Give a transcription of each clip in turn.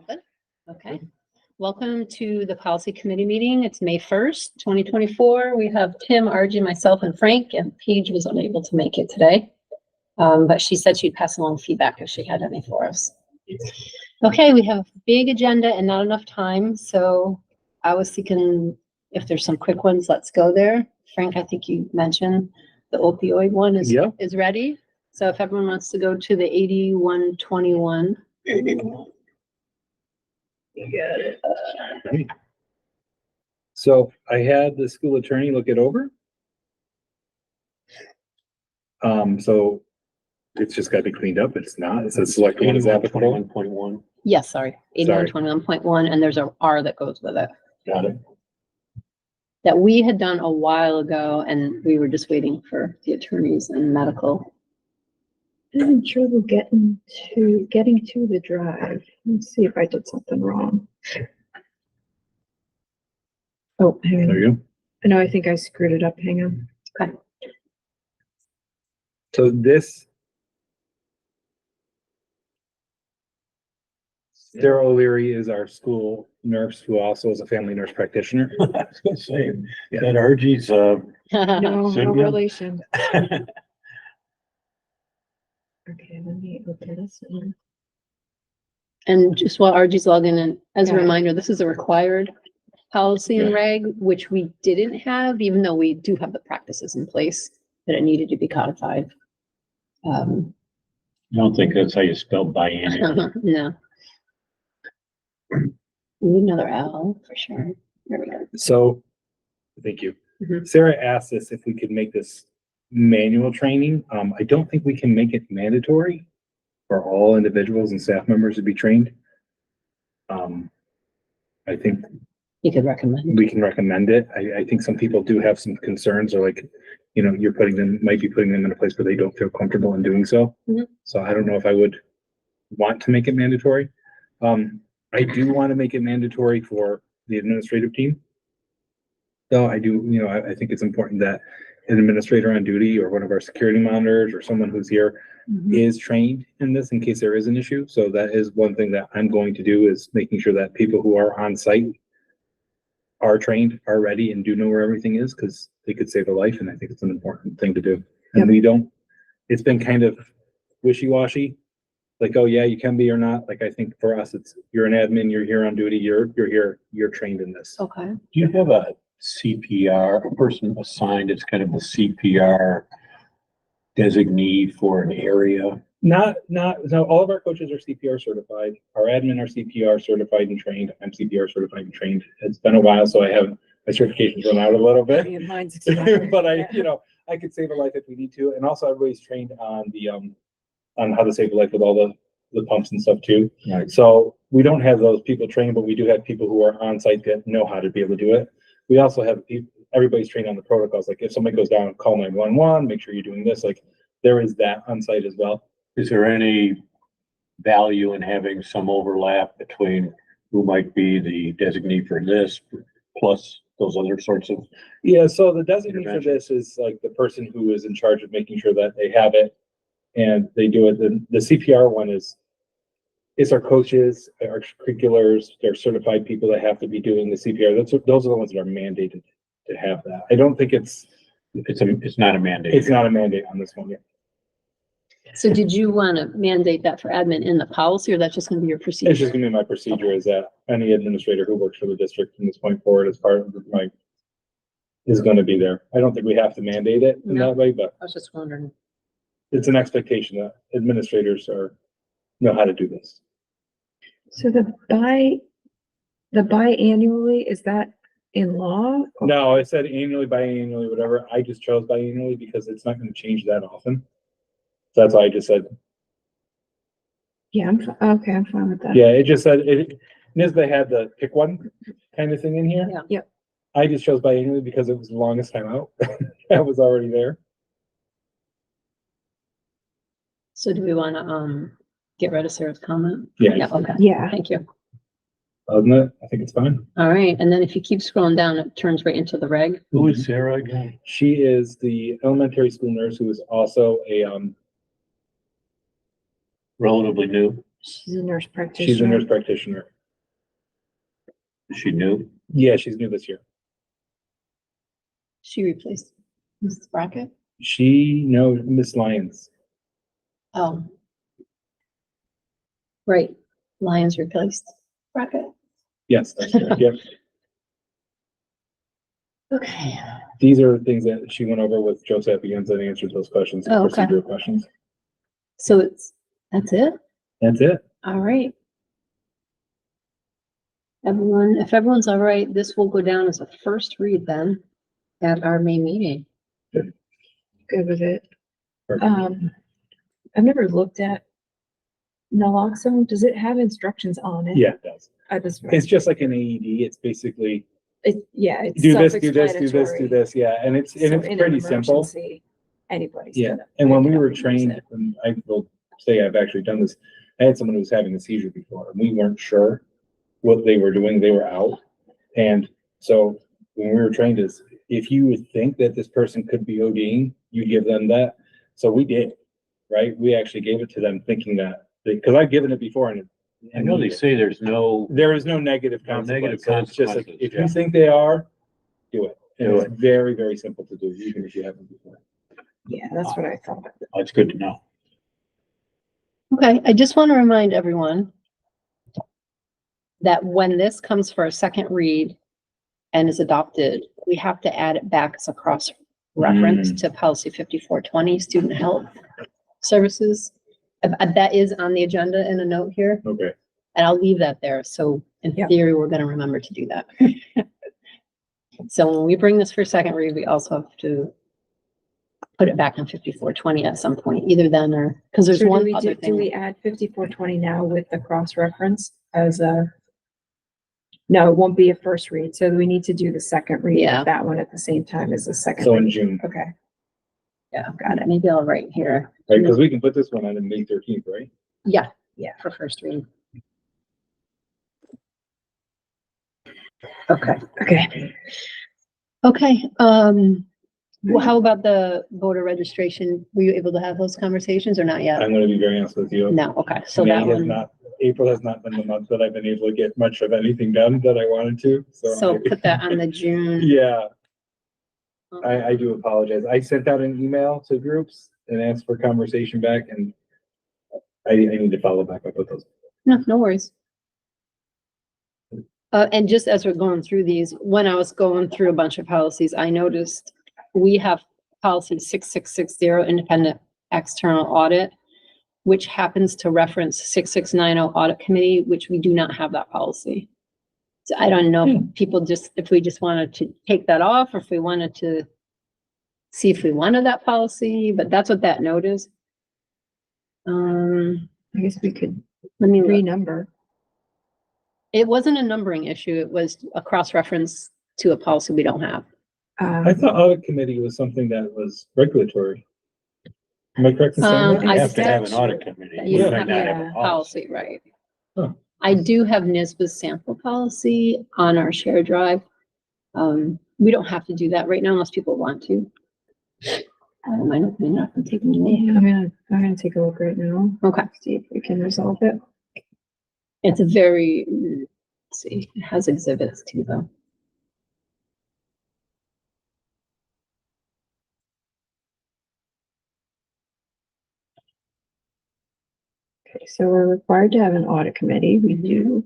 All good? Okay. Welcome to the policy committee meeting. It's May 1st, 2024. We have Tim, Archie, myself, and Frank, and Paige was unable to make it today. But she said she'd pass along feedback if she had any for us. Okay, we have a big agenda and not enough time, so I was thinking if there's some quick ones, let's go there. Frank, I think you mentioned the opioid one is ready. So if everyone wants to go to the 8121. You got it. Right. So I had the school attorney look it over. So it's just got to be cleaned up. It's not. It says select one is applicable. 21.1. Yes, sorry, 8121.1, and there's a R that goes with it. Got it. That we had done a while ago, and we were just waiting for the attorneys and medical. I'm having trouble getting to the drive. Let's see if I did something wrong. Oh, hang There on. you go. No, I think I screwed it up. Hang on. Okay. So this Sarah O'Leary is our school nurse who also is a family nurse practitioner. I was gonna say, that Archie's, No, no Cynthia? relation. Okay, let me open this one. And just while RG's logging in, as a Yeah. reminder, this is a required policy and reg, which we didn't have, even though we do have the practices in place, that it needed to be codified. I don't think that's how you spell biennial. No. We need another L for sure. There we go. So, thank you. Mhm. Sarah asked us if we could make this manual training. I don't think we can make it mandatory for all individuals and staff members to be trained. I think You could recommend. we can recommend it. I think some people do have some concerns or like, you know, might be putting them in a place where they don't feel comfortable in doing so. Mhm. So I don't know if I would want to make it mandatory. I do want to make it mandatory for the administrative team. So I do, you know, I think it's important that an administrator on duty or one of our security monitors or someone who's here Mhm. is trained in this in case there is an issue. So that is one thing that I'm going to do, is making sure that people who are on site are trained, are ready, and do know where everything is, because they could save a life, and I think it's an important thing to do. And it's been kind of wishy-washy, like, oh yeah, you can be or not. Like, I think for us, it's, you're an admin, you're here on duty, you're here, you're trained in this. Okay. Do you have a CPR, a person assigned, it's kind of a CPR designee for an area? No, all of our coaches are CPR certified. Our admin are CPR certified and trained. I'm CPR certified and trained. It's been a while, so I have my certifications run out a little bit. Yeah, mine's expired. But Yeah. I could save a life if we need to. And also everybody's trained on the, on how to save a life with all the pumps and stuff too. Right. So we don't have those people trained, but we do have people who are on site that know how to be able to do it. We also have everybody's trained on the protocols. Like if somebody goes down, call 911, make sure you're doing this. Like there is that on site as well. Is there any value in having some overlap between who might be the designee for this plus those other sorts of? Yeah, so the designee for this is like the person who is in charge of making sure that they have it and they do it. The CPR one is our coaches, our curriculars, they're certified people that have to be doing the CPR. Those are the ones that are mandated to have that. I don't think it's not a mandate. It's not a mandate on this one yet. So did you want to mandate that for admin in the policy, or that's just going to be your procedure? It's just gonna be my procedure, is that any administrator who works for the district from this point forward as part of is gonna be there. I don't think we have to mandate it in No. that way, but I was just wondering. it's an expectation that administrators know how to do this. So the biannually, is that in law? No, I said annually, biannually, whatever. I just chose biannually because it's not gonna change that often. So that's why I just said, Yeah, okay, I'm fine with that. yeah, it just said, NISBA had the pick one kind of thing in here. Yeah. Yep. I just chose biannually because it was the longest time out. That was already there. So do we want to get rid of Sarah's comment? Yeah. Yeah, okay. Yeah. Thank you. Doesn't it? I think it's fine. All right, and then if you keep scrolling down, it turns right into the reg. Who is Sarah again? She is the elementary school nurse who is also a, Relatively new. She's a nurse She's a practitioner. nurse practitioner. Is she new? Yeah, she's new this year. She replaced Mrs. Brackett. No, Miss Lyons. Oh. Right, Lions replaced Brackett. Yes, that's correct. Yep. Okay. These are things that she went over with Joe Sapiens and answered those questions, Oh, okay. procedural questions. So that's it? That's it. All right. Everyone, if everyone's all right, this will go down as a first read then at our May meeting. Good with it. Perfect. I've never looked at naloxone. Does it have instructions on it? Yeah, it does. It's It's just like an AED. It's basically it's do this, do this, do this, do self-explanatory. this. Yeah, and it's So in an pretty simple. emergency, anybody's Yeah, gonna and when pick we it up were and use trained, it. and I will say I've actually done this, I had someone who was having a seizure before, and we weren't sure what they were doing. They were out. And so when we were trained is, if you would think that this person could be ODing, you give them that. So we did, right? We actually gave it to them thinking that, because I've given it before and. I know they say there's no, There is no negative No negative consequence. So it's just like, consequences, if yeah. you think they are, do it. And Do it's very, very simple to do, even if you haven't before. Yeah, that's what I thought. that's good to know. Okay, I just want to remind everyone that when this comes for a second read and is adopted, we have to add it back as a cross reference to policy 5420, student health services. That is on the agenda in a note here, Okay. and I'll leave that there. So in Yep. theory, we're going to remember to do that. So when we bring this for second read, we also have to put it back in 5420 at some point, either then or, because there's So one other do we thing. add 5420 now with the cross-reference as a? No, it won't be a first read. So we need to do the second read Yeah. of that one at the same time as the second. So in read. June, Okay. Yeah, got it. Maybe I'll write here. right? Because we can put this one on in May 13th, right? Yeah. Yeah. For first read. Okay. Okay. Okay, well, how about the voter registration? Were you able to have those conversations or not yet? I'm gonna be very honest with you. No, okay, so May that has one, not, April has not been the month that I've been able to get much of anything done that I wanted to, so I- put that on the June. Yeah, I do apologize. I sent out an email to groups and asked for conversation back, and I need to follow back up with those. No worries. And just as we're going through these, when I was going through a bunch of policies, I noticed we have policy 6660, independent external audit, which happens to reference 6690 audit committee, which we do not have that policy. So I don't know if people if we just wanted to take that off, or if we wanted to see if we wanted that policy, but that's what that note is. I guess we could Let me look. renumber. It wasn't a numbering issue. It was a cross-reference to a policy we don't have. I thought audit committee was something that was regulatory. Am I correct in saying Um, that? You I have to have an statute audit committee. that You you might don't not have have a Policy, right. Huh. I do have NISBA's sample policy on our share drive. We don't have to do that right now unless people want to. I don't mind opening it up and taking a look. Yeah, I'm gonna take a look right now. Okay, See if we can resolve it. it's a very, let's see, it has exhibits too, though. Okay, so we're required to have an audit committee. We do.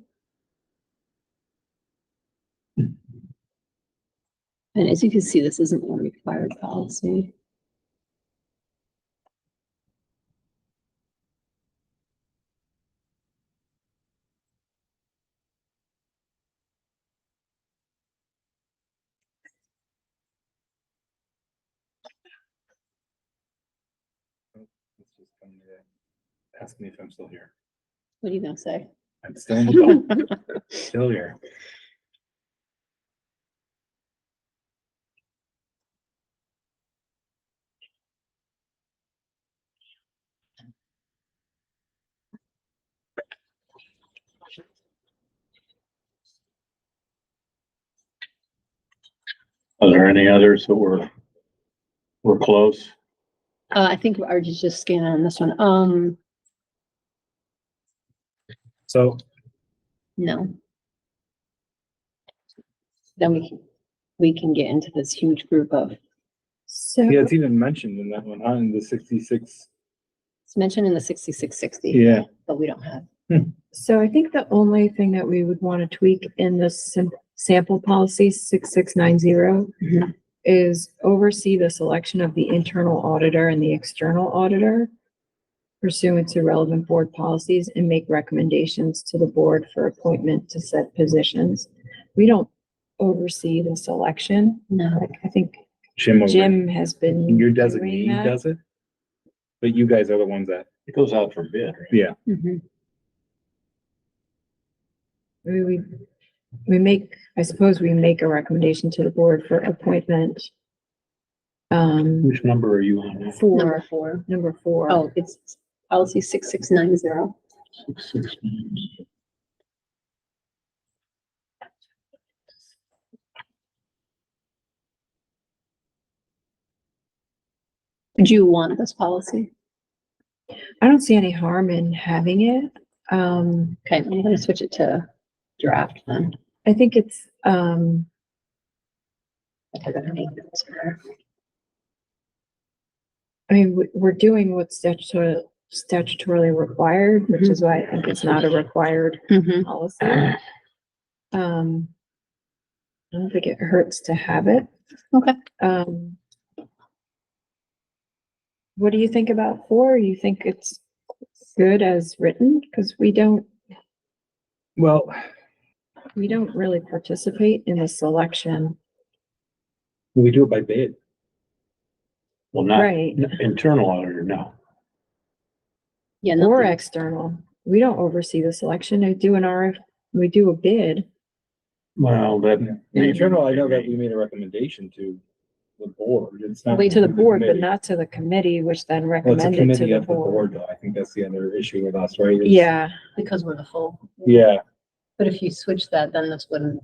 And as you can see, this isn't a required policy. It's just coming to ask me if I'm still here. What are you gonna say? I'm still in the call. Still here. Are there any others that were close? I think ours is just scanning on this one. So No. Then we can get into this huge group of, So, yeah, it's even mentioned in that one, huh, in the 66. it's mentioned in the 6660, Yeah. but we don't have. so I think the only thing that we would want to tweak in the sample policy 6690 Mhm. is oversee the selection of the internal auditor and the external auditor pursuant to relevant board policies and make recommendations to the board for appointment to said positions. We don't oversee the selection. No. Like, I think Jim, Jim has been your doing designee that. does it, but you guys are the ones that, It goes out for bid, right? yeah. Mhm. We make, I suppose we make a recommendation to the board for appointment. Which number are you on? Number For 4. number 4. Oh, it's policy 6690. 669. Do you want this policy? I don't see any harm in having it. Okay, I'm gonna switch it to draft then. I think it's, I gotta make notes for her. I mean, we're doing what's statutorily required, which is why I think it's not a required Mhm. policy. I don't think it hurts to have it. Okay. What do you think about 4? You think it's good as written? Because we don't Well, really participate in the selection. we do it by bid. Well, not Right. internal auditor, no. Yeah, Or nothing. external. We don't oversee the selection. We do a bid. Well, that. The internal, I know that we made a recommendation to the board. It's not. To the board, but committee. not to the committee, which then Well, it's a recommended to committee the of the board, board. though. I think that's the other issue with us, right? is- Yeah, Because we're the full. Yeah, But if you switch that, then this wouldn't.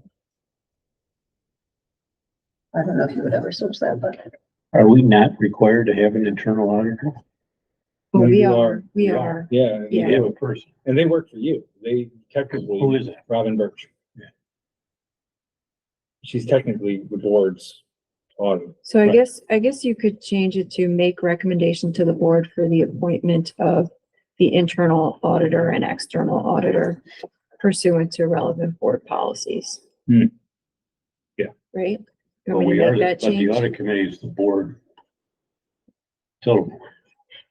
I don't know if you would ever switch that, but. Are we not required to have an internal auditor? well, No, we you are, we You are. yeah. You Yeah. have a person. And they work for you. They technically. Who is it? Robin Birch. Yeah. She's technically the board's auditor. So Right. I guess you could change it to make recommendation to the board for the appointment of the internal auditor and external auditor pursuant to relevant board policies. Hmm. Yeah. Right? You Well, want me we to are, make that but the change? audit committee is the board. So,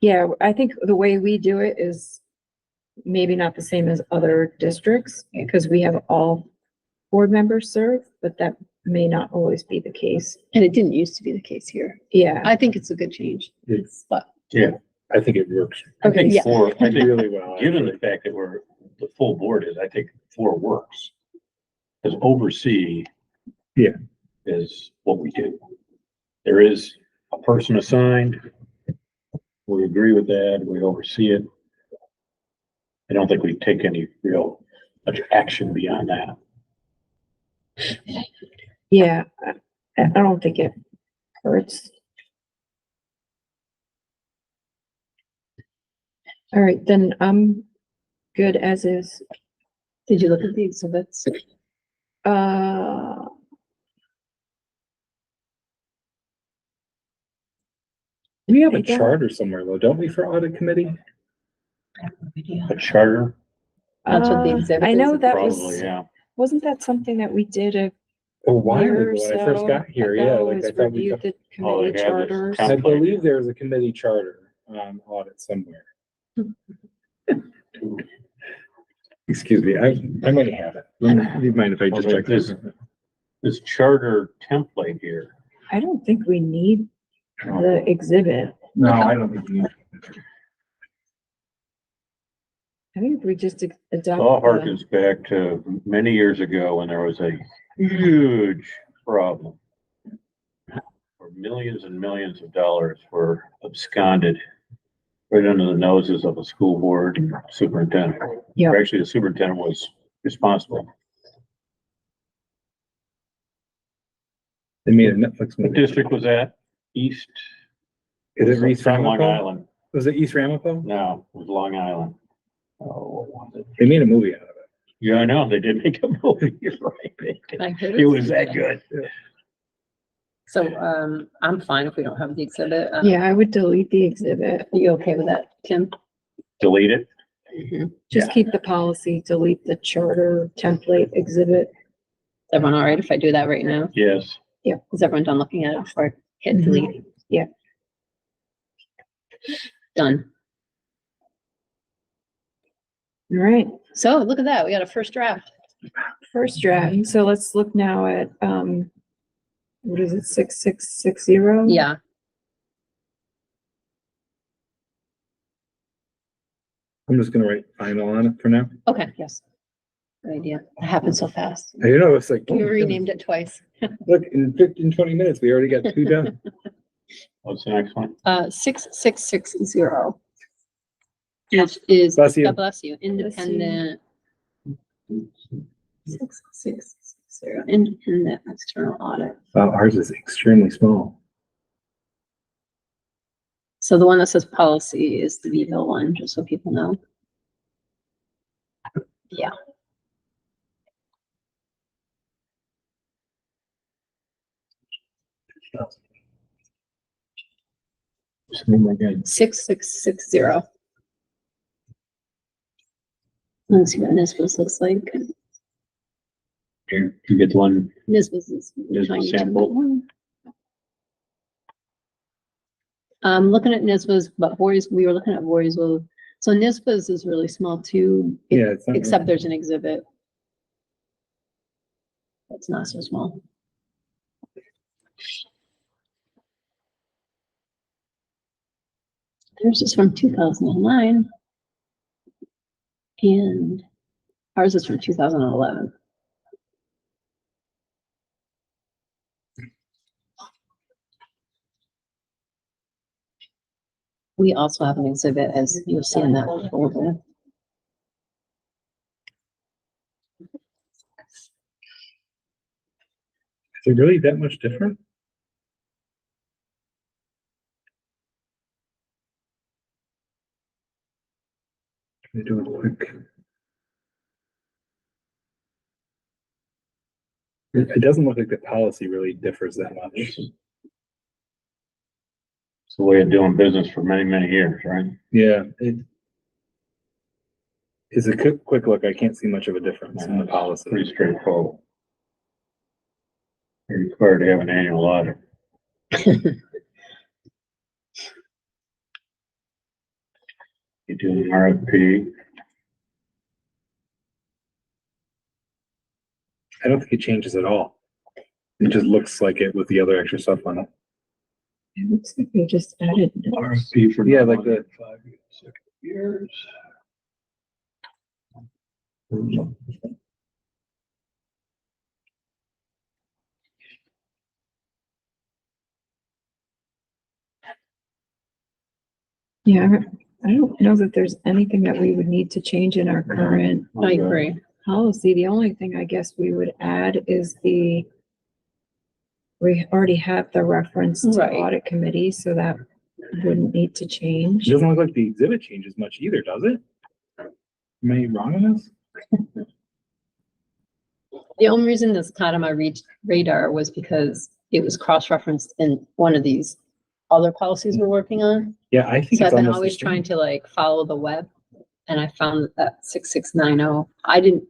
Yeah, I think the way we do it is maybe not the same as other districts, because we have all board members serve, but that may not always be the case. And it didn't used to be the case here. Yeah, I think it's a good change. It's, But I think it works I think yeah. 4, I think, really well. given the actually. fact that we're, the full board is, I think 4 works. Because oversee. Yeah. Is what we do. There is a person assigned. We agree with that, we oversee it. I don't think we take any real much action beyond that. yeah, I don't think it hurts. All right, then I'm good as is. Did you look at the exhibits? We have I a don't- charter somewhere though, don't we, for audit committee? A charter, That's what the exhibit I know is. that probably, was, yeah. wasn't that something that we did a A while year or ago, when I first so got here, yeah, ago, like is I thought we, reviewed the Oh, they committee have this charters? I template. believe there was a committee charter on audit somewhere. Excuse me, I might have it. Do you mind if I just Well, check this- this? This charter template here, I don't think we need the exhibit. No, I don't think you need. I think if we just it adopt. all the- harkens back to many years ago when there was a huge problem. Where millions and millions of dollars were absconded right under the noses of a school board superintendent. Yeah. Or actually, the superintendent was responsible. They made a Netflix What movie. district was that? East? Is it East Long Ramapo? Island. Was it East Ramapo? No, it was Long Island. Oh, what was it? They made a movie out of it. Yeah, I know, they did make a movie, you're right. I heard It was that good. So, I'm fine if we don't have the exhibit. Yeah, I would delete the exhibit. Are you okay with that, Tim? Delete it. Just keep the policy, delete the charter template exhibit. Is everyone all right if I do that right now? Yes. Is everyone done looking at it before I hit Mhm. delete? Yeah. Done. All right, So look at that. We got a first draft. first draft. So let's look now at, what is it, 6660? Yeah. I'm just gonna write final on it for now. Okay, yes. Good idea. It happened so fast. You know, it's like, oh You my renamed it twice. goodness. Look, in 15, 20 minutes, we already got 2 done. What's the next one? 6660. Which is, Bless you. God bless you, independent. 6660, independent external audit. Ours is extremely small. So the one that says policy is the Veville one, just so people know. Yeah. Oh my God. 6660. Let's see what NISBA's looks like. Here, you get the one, NISBA's is There's the tiny sample. one. I'm looking at NISBA's, but we were looking at Voorheesville. So NISBA's is really small too, Yeah, it's not. except there's an exhibit. It's not so small. There's this from 2009. And ours is from 2011. We also have an exhibit, as you'll see in that folder. Is it really that much different? Let me do it quick. It doesn't look like the policy really differs that much. it's the way of doing business for many, many years, right? Yeah, it is a quick look. I can't see much of a difference in the policy. Pretty straightforward. You're required to have an annual audit. You do an RFP. I don't think it changes at all. It just looks like it with the other extra stuff on it. It looks like they just added. RFP for. Yeah, like the- 5 years. Yeah, I don't know that there's anything that we would need to change in our current I agree. policy. The only thing I guess we would add is we already have the reference to Right. audit committee, so that wouldn't need to It change. doesn't look like the exhibit changes much either, does it? Am I wrong on this? The only reason this caught on my radar was because it was cross-referenced in one of these other policies we're working on. Yeah, I think So I've it's been almost the always same. trying to like follow the web. And I found that 6690. I didn't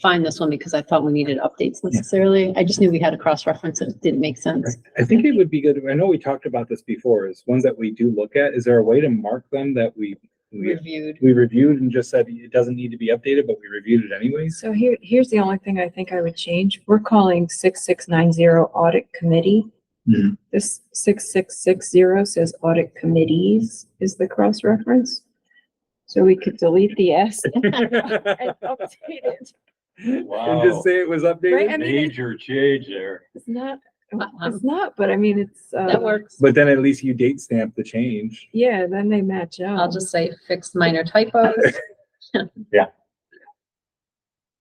find this one because I thought we needed updates necessarily. I just knew we had a cross-reference and it didn't make sense. I think it would be good. I know we talked about this before, is ones that we do look at. Is there a way to mark them that we Reviewed. reviewed and just said it doesn't need to be updated, but we reviewed it anyways? So here's the only thing I think I would change. We're calling 6690 audit committee. Mhm. This 6660 says audit committees is the cross-reference. So we could delete the S and update it. And Wow. just say it was Right, updated, I mean, Major change there. It's not, but I mean, it's, That works. but then at least you date stamp the change. yeah, then they match up. I'll just say fixed minor typos.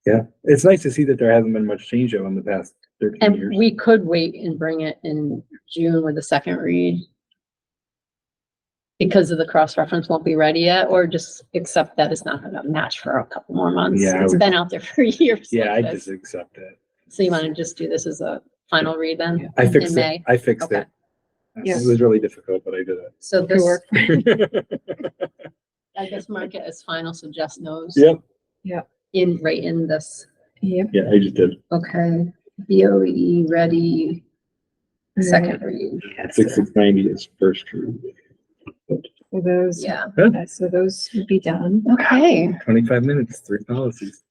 Yeah, it's nice to see that there hasn't been much change over in the past 13 And years. we could wait and bring it in June with the second read. because of the cross-reference won't be ready yet, or just accept that it's not gonna match for a couple more months? Yeah, I It's would- been out there for years. Yeah, I like this. just accept it. So you wanna just do this as a final read then? I fixed in it. May? I fixed Okay. it. Yeah. It was really difficult, but I did So Good work. it. I guess mark it as final, so Jess knows. Yep. Right in this, Yep. Yeah, I just did. okay, BOE ready, second read, 6690 is first read. So those, yeah, so those would be done. okay. 25 minutes, 3 policies.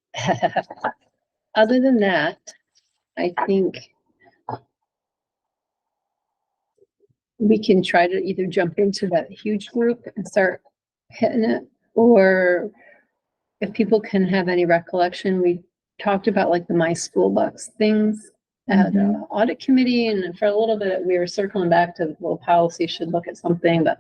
Other than that, I think we can try to either jump into that huge group and start hitting it, or if people can have any recollection, we talked about like the My School Bucks things at audit committee, and for a little bit, we were circling back to, well, policy should look at something, but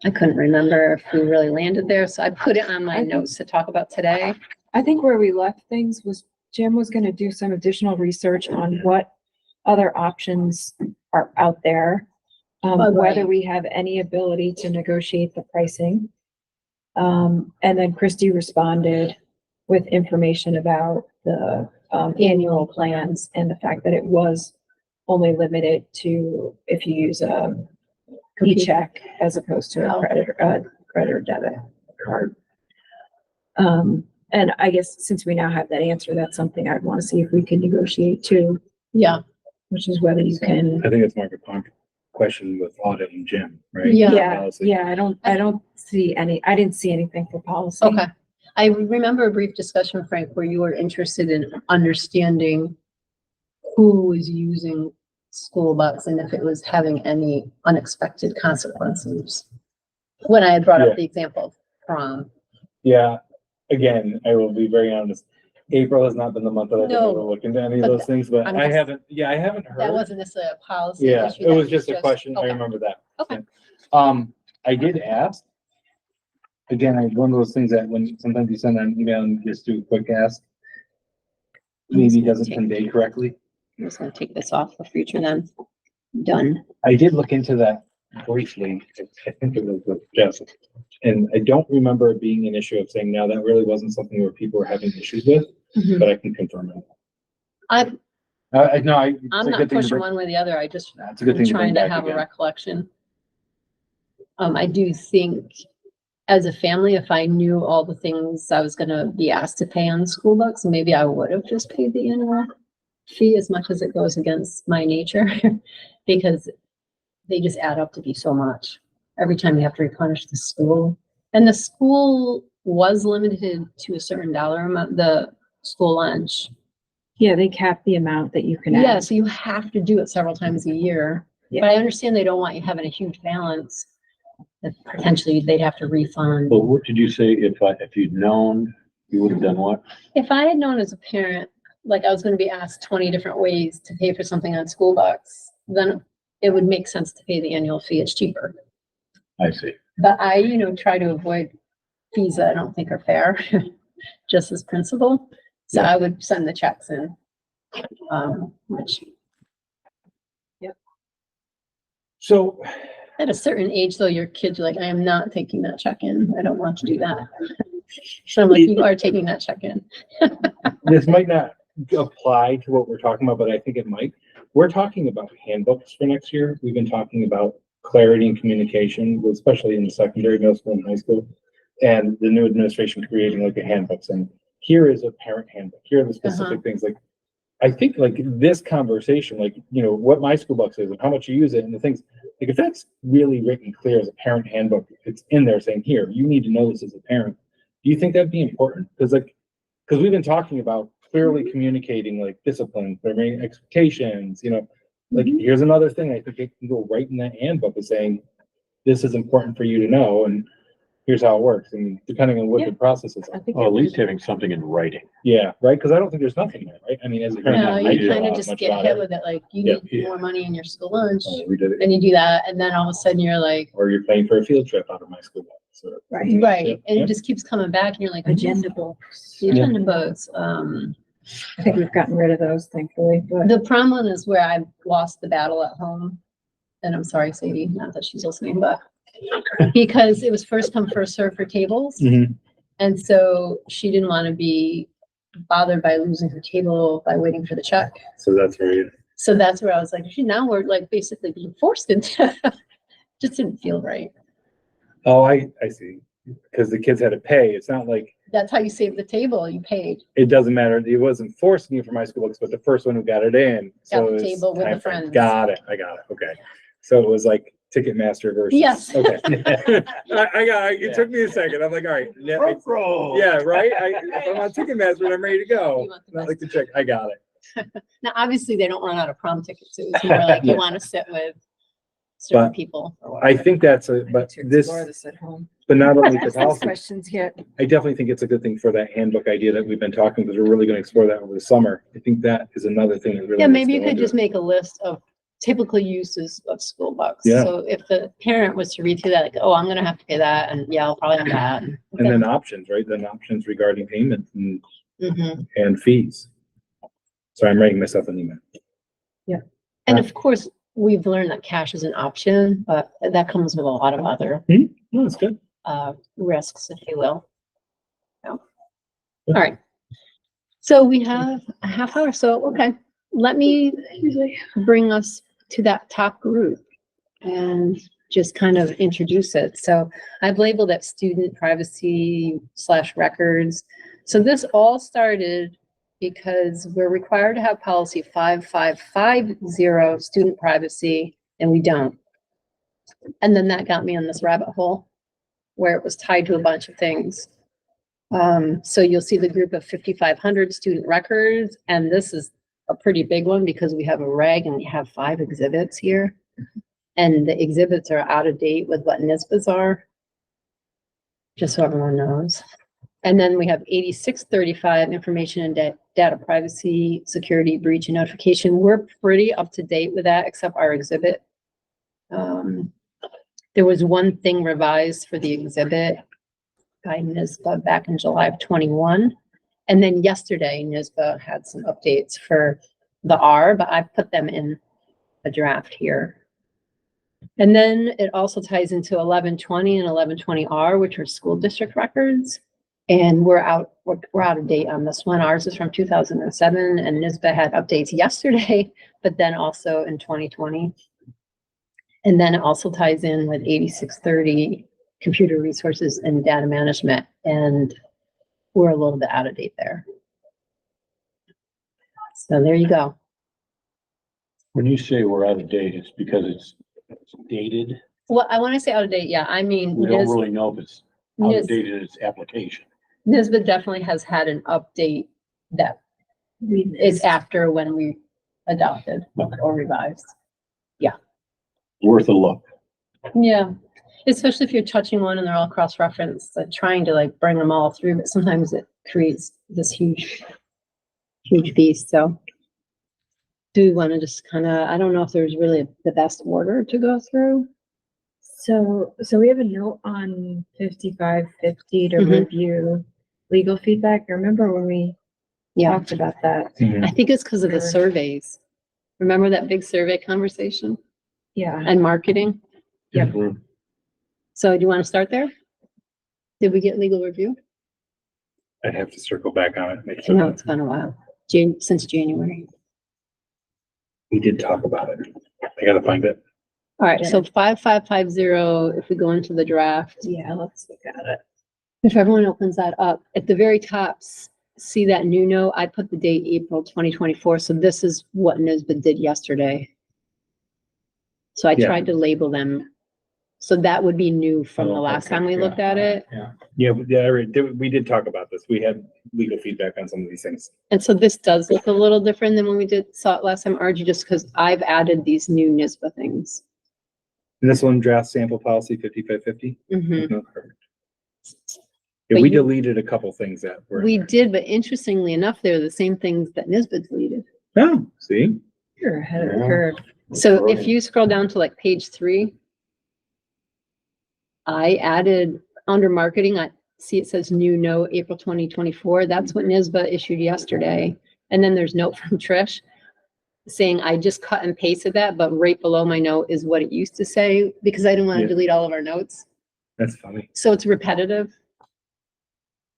I couldn't remember if we really landed there, so I put it on my notes to talk about today. I think where we left things was Jim was gonna do some additional research on what other options are out there. Oh, Whether right. we have any ability to negotiate the pricing. And then Christie responded with information about the annual plans and the fact that it was only limited to if you use a e-check as opposed to a credit or debit card. And I guess since we now have that answer, that's something I'd want to see if we can negotiate too, Yeah, which is whether you can. I think it's more of a question with audit and Jim, right? Yeah. Yeah, Policy. yeah, I don't see any, I didn't see anything for policy. okay. I remember a brief discussion, Frank, where you were interested in understanding who was using school bucks and if it was having any unexpected consequences. When I had brought Yeah. up the example of prom. Yeah, again, I will be very honest. April has not been the month that I've been No, able to look into any of but those things, but I'm I just- haven't, I haven't That heard. wasn't necessarily a policy Yeah, issue. it that was just a question. I okay. remember that. Okay. I did ask. Again, one of those things that when sometimes you send an email and just do a quick ask. Maybe it doesn't convey correctly. I'm just gonna take this off for future then. Done. I did look into that briefly. I think it was with Jeff. And I don't remember it being an issue of saying, no, that really wasn't something where people were having issues with, but I can confirm it. I'm No, it's a not good thing to pushing bring- one way or the other. I just That's a good I'm thing to trying bring to back have a again. recollection. I do think as a family, if I knew all the things I was gonna be asked to pay on the school books, maybe I would have just paid the annual fee as much as it goes against my nature. Because they just add up to be so much every time you have to replenish the school. And the school was limited to a certain dollar amount, the school lunch. Yeah, they cap the amount that you can Yeah, add. so you have to do it several times a year. Yeah. But I understand they don't want you having a huge balance that potentially they'd have to refund. Well, what did you say? If you'd known, you would have done what? If I had known as a parent, like I was gonna be asked 20 different ways to pay for something on school bucks, then it would make sense to pay the annual fee. It's cheaper. I see. But I, try to avoid fees that I don't think are fair, just as principle. So Yeah. I would send the checks in. Which So at a certain age though, your kids are like, I am not taking that check in. I don't want to do that. So I'm like, you are taking that check in. this might not apply to what we're talking about, but I think it might. We're talking about handbooks for next year. We've been talking about clarity and communication, especially in the secondary, middle school and high school. And the new administration creating like a handbook saying, here is a parent handbook. Here are the specific things. Like, I think like this conversation, like, what my school book says and how much you use it and the things, like if that's really written clear as a parent handbook, it's in there saying, here, you need to know this as a parent. Do you think that'd be important? Because we've been talking about clearly communicating like discipline, clearing expectations, like here's another thing. I think it can go right in that handbook of saying, this is important for you to know and here's how it works. And depending on what the process is. I think Well, at least having something in writing. Yeah, right? Because I don't think there's nothing there, right? I mean, as a parent. No, I you did kind not of just much get about hit it. with it, like you Yeah. need more money in your school lunch. We did it. And you do that, and then all of a sudden you're like, Or you're paying for a field trip out of my school. So, Right. right, and Yeah. it just keeps coming back and you're like, Agenda books. the agenda books. I think we've gotten rid of those thankfully, but The problem is where I lost the battle at home. And I'm sorry, Sadie, not that she's listening, but because it was first come, first serve for tables. Mhm. And so she didn't want to be bothered by losing her table by waiting for the check. So that's very, So that's where I was like, "Gee, now we're like basically being forced into, just didn't feel right." oh, I see. Because the kids had to pay. It's not like, That's how you saved the table, you paid. it doesn't matter. It wasn't forcing you for my school books, but the first one who got it in. So Got the it was table with the time for- friends. Got it. I got it. Okay. So it was like Ticketmaster versus. Yes. Okay. I got it. It took me a second. I'm like, all right. Yeah, right. If I'm on Ticketmaster and I'm ready to go, You want the not best. like the check. I got it. Now, obviously, they don't run out of prom tickets. It was more like you Yeah. want to sit with certain But people. I think that's I need but to this, explore this at home. but not only for Ask those policy, questions yet. I definitely think it's a good thing for that handbook idea that we've been talking, because we're really gonna explore that over the summer. I think that is another thing that really. Yeah, needs maybe to you go could into just it. make a list of typical uses of school bucks. Yeah. So if the parent was to read through that, like, oh, I'm gonna have to pay that, and yeah, I'll probably have that. And then options, right? Then options regarding payment Mhm. and fees. So I'm writing myself an email. And of course, we've learned that cash is an option, but that comes with a lot of other No, that's good. risks, if you will. So, all right. So we have a half hour, so, okay, let me bring us to that top group and just kind of introduce it. So I've labeled it student privacy / records. So this all started because we're required to have policy 5550, student privacy, and we don't. And then that got me on this rabbit hole where it was tied to a bunch of things. So you'll see the group of 5,500 student records, and this is a pretty big one because we have a reg and we have 5 exhibits here. And the exhibits are out of date with what NISBAs are, just so everyone knows. And then we have 8635, information and data privacy, security, breach and notification. We're pretty up to date with that, except our exhibit. There was one thing revised for the exhibit by NISBA back in July of 21. And then yesterday, NISBA had some updates for the R, but I put them in a draft here. And then it also ties into 1120 and 1120R, which are school district records. And we're out of date on this one. Ours is from 2007, and NISBA had updates yesterday, but then also in 2020. And then it also ties in with 8630, computer resources and data management, and we're a little bit out of date there. So there you go. When you say we're out of date, it's because it's dated. Well, I want to say out of date, yeah, I mean, We don't really know if it's out of date in its application. NISBA definitely has had an update that is after when we adopted or revised. Worth a look. Yeah, especially if you're touching one and they're all cross-referenced, like trying to like bring them all through, but sometimes it creates this huge beast, so. Do we want to just kind of, I don't know if there's really the best order to go through. So we have a note on 5550 to Mhm. review legal feedback. I remember when we Yeah, talked about that. I think it's because of the Sure. surveys. Remember that big survey conversation Yeah. and marketing? Yep. Mhm. So do you want to start there? Did we get legal review? I'd have to circle back on it, make I know sure it's been a while, since January. we did talk about it. I gotta find it. All right, so 5550, if we go into the draft, Yeah, let's look at it. if everyone opens that up, at the very top, see that new note? I put the date April 2024, so this is what NISBA did yesterday. So I Yeah. tried to label them, so that would be new from the Oh, last okay, time we yeah, looked at it. Yeah. Yeah, we did talk about this. We had legal feedback on some of these things. And so this does look a little different than when we saw it last time, RG, just because I've added these new NISBA things. And this one, draft sample policy 5550. Mhm. No, perfect. But Yeah, we you- deleted a couple things that were. in We there. did, but interestingly enough, they're the same things that NISBA deleted. Oh, see? You're ahead of the Yeah. curve. So if Brilliant. you scroll down to like page 3, I added under marketing, I see it says new note, April 2024. That's what NISBA issued yesterday. And then there's note from Trish. saying I just cut and pasted that, but right below my note is what it used to say, because I didn't want to Yeah. delete all of our notes. That's funny. So it's repetitive.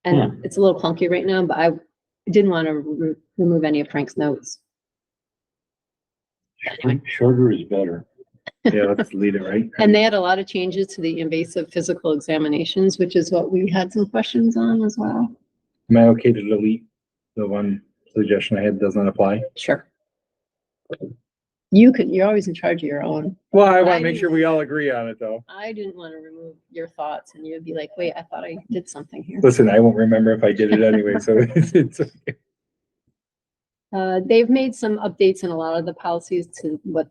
And it's a little clunky right now, but I didn't want to remove any of Frank's notes. Shorter is better. Yeah, let's delete it, right? And they had a lot of changes to the invasive physical examinations, which is what we had some questions on as well. Am I okay to delete the one suggestion I had does not apply? Sure. You're always in charge of your own. Well, I want I to make sure we all agree on it, though. I didn't want to remove your thoughts and you'd be like, wait, I thought I did something here. Listen, I won't remember if I did it anyway, so it's okay. They've made some updates in a lot of the policies to what,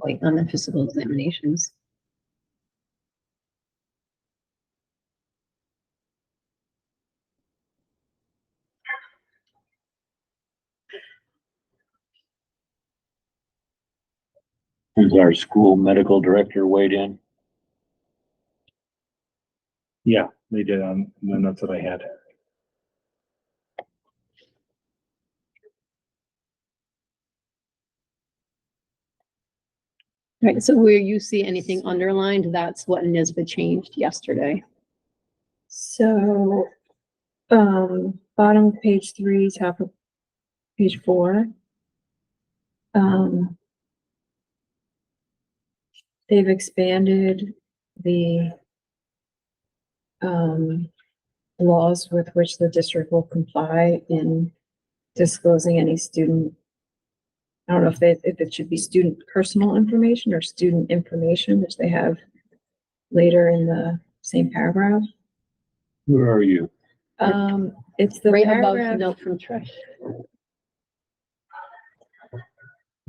wait, on the physical examinations. Has our school medical director weighed in? Yeah, they did on the notes that I had. Right, so where you see anything underlined, that's what NISBA changed yesterday. So, bottom of page 3, top of page 4. They've expanded the laws with which the district will comply in disclosing any student. I don't know if it should be student personal information or student information, which they have later in the same paragraph. Where are you? It's the Right above the paragraph. note from Trish.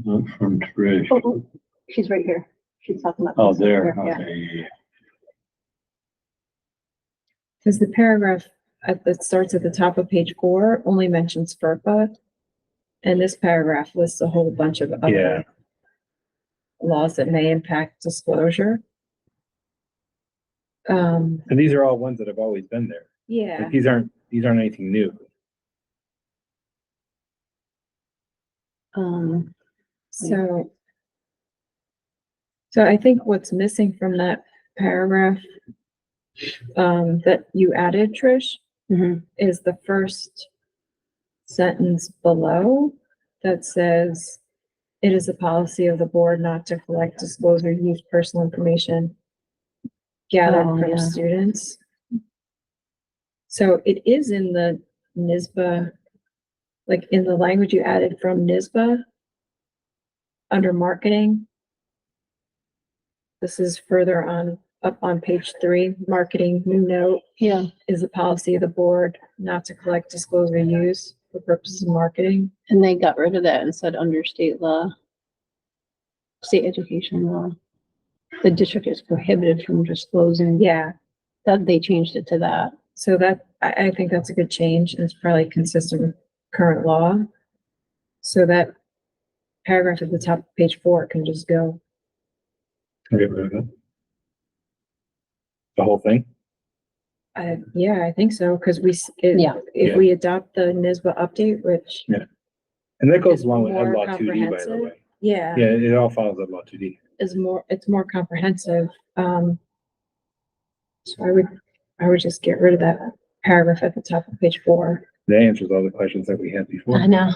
Not from Trish. Oh, she's right here. She's talking about. Oh, this. there. Yeah. Okay. Because the paragraph that starts at the top of page 4 only mentions FERPA. And this paragraph lists a whole bunch of Yeah. other laws that may impact disclosure. And these are all ones that have always been there. Yeah, Like these aren't anything new. so I think what's missing from that paragraph that you added, Trish, Mhm. is the first sentence below that says, it is a policy of the board not to collect, disclose, or use personal information gathered Oh, from yeah. students. So it is in the NISBA, like in the language you added from NISBA under marketing. This is further on, up on page 3, marketing, new note. Yeah, Is the policy of the board not to collect, disclose, or use for purposes of marketing. and they got rid of that and said under state law, state education law, the district is prohibited from disclosing. Yeah, That they changed it to that. so that, I think that's a good change, and it's probably consistent with current law. So that paragraph at the top of page 4 can just go. Get rid of it. The whole thing? Yeah, I think so, because Yeah. if we adopt the NISBA update, which, And that goes It's along with Ed more Law 2D, by the comprehensive. way. yeah, Yeah, it all follows Ed Law 2D. it's more comprehensive. So I would just get rid of that paragraph at the top of page 4. That answers all the questions that we had before. I know.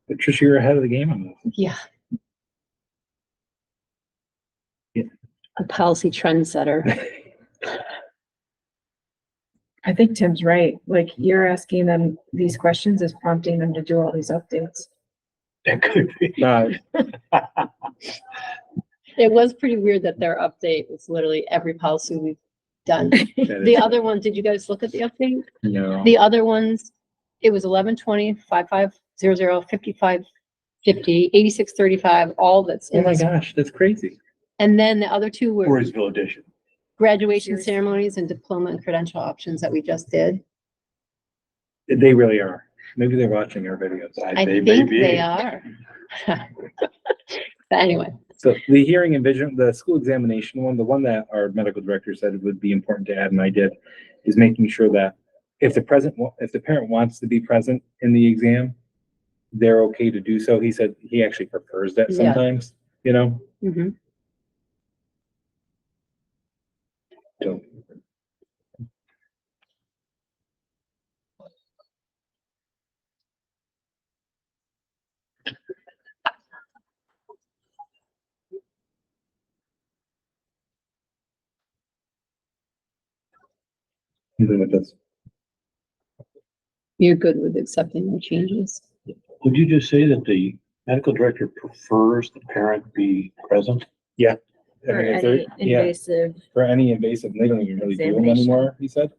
But Trish, you're ahead of the game on this. Yeah. Yeah. A policy trendsetter. I think Tim's right. Like, you're asking them these questions is prompting them to do all these updates. That could be. It was pretty weird that their update was literally every policy we've done. That The is- other one, did you guys look at the update? No. The other ones, it was 1120, 5500, 5550, 8635, all that's Oh in my this. gosh, that's crazy. And then the other two were Voorheesville edition. graduation Seriously. ceremonies and diploma and credential options that we just did. They really are. Maybe they're watching our videos. I They may think be. they are. But anyway, So the hearing and vision, the school examination one, the one that our medical director said would be important to add, and I did, is making sure that if the parent wants to be present in the exam, they're okay to do so. He said he actually prefers that Yeah. sometimes, you know? Mhm. So, even with this. You're good with accepting the changes? Would you just say that the medical director prefers the parent be present? I For mean, if they're, any yeah, invasive, for any invasive, they don't even really do them Examination. anymore, he said.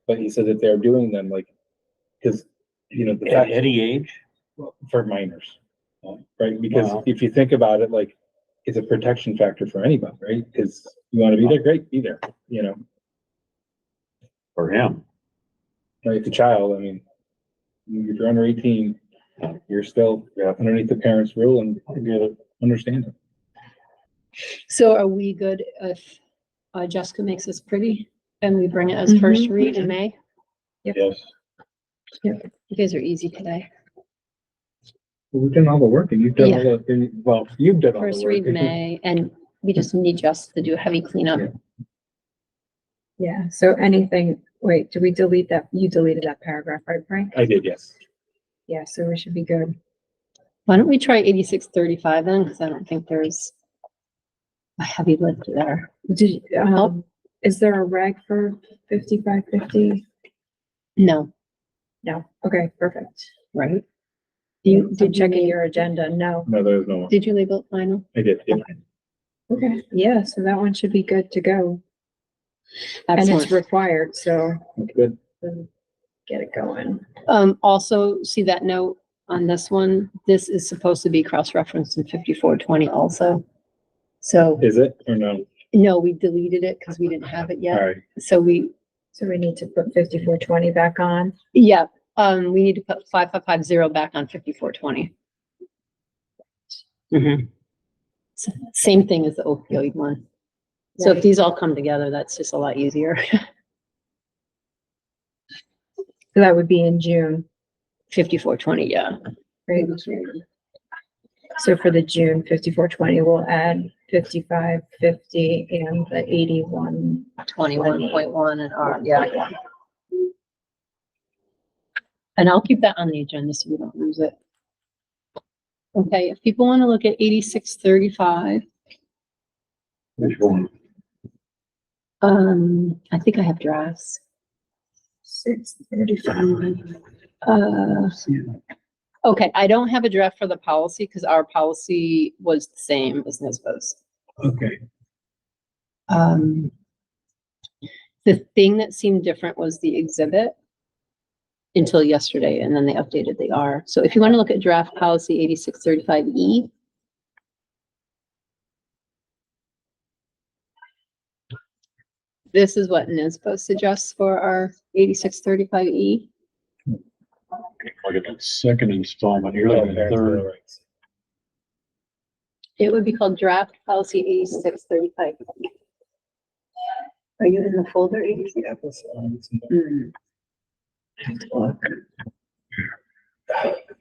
But he said that they're doing them like, cause, you know, the At fact, any age? for minors. Right, because Wow. if you think about it, like, it's a protection factor for anybody, right? Cause you wanna be there, great, be there, you know? For him? Like the child, I mean, if you're under 18, you're still underneath the parents' rule and I get it. understand it. So are we good if Jessica makes this pretty and we bring it as first Mhm. read in May? Yes. You guys are easy today. We've done all the work and you've done all the, well, you've done all the work. First read May, and we just need Jess to do a heavy cleanup. Yeah. yeah, so anything, wait, did we delete that? You deleted that paragraph, right, Frank? I did, yes. Yeah, so we should be good. Why don't we try 8635 then? Because I don't think there's a heavy lift there. Did, is there a reg for 5550? No, No, okay, perfect. right? I'm Did you checking lab- your agenda, no. No, there's no one. Did you label it final? I did, yeah. Okay, yeah, so that one should be good to go. And it's Excellent. required, so Good. get it going. Also, see that note on this one? This is supposed to be cross-referenced in 5420 also. So, Is it or no? no, we deleted it because we didn't have it All yet. right. So we, So we need to put 5420 back on. yeah, we need to put 5550 back on 5420. Mhm. Same thing as the opioid one. So if these all come together, that's just a lot easier. So that would be in June, 5420, yeah. right? So for the June 5420, we'll add 5550 and the 81. 21.1 and R, yeah. And I'll keep that on the agenda so we don't lose it. Okay, if people want to look at 8635, Which one? I think I have drafts. 635. Okay, I don't have a draft for the policy because our policy was the same as NISBA's. Okay. The thing that seemed different was the exhibit until yesterday, and then they updated the R. So if you want to look at draft policy 8635E, this is what NISBA suggests for our 8635E. Look at that second installment. You're looking at third. It would be called draft policy 8635. Are you in the folder 86? Hmm.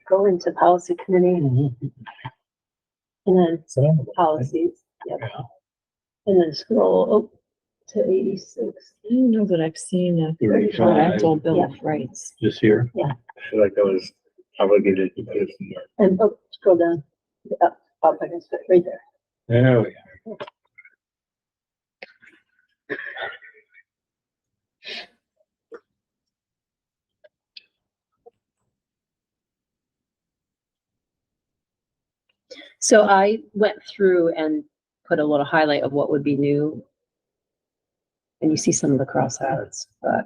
Go into policy committee and then policies, yep. And then scroll to 86. I don't know that I've seen a 35. parental bill of rights. Just here. I feel like I was obligated to put it somewhere. And scroll down. Up, I guess, right there. There we go. So I went through and put a little highlight of what would be new. And you see some of the crossouts, but.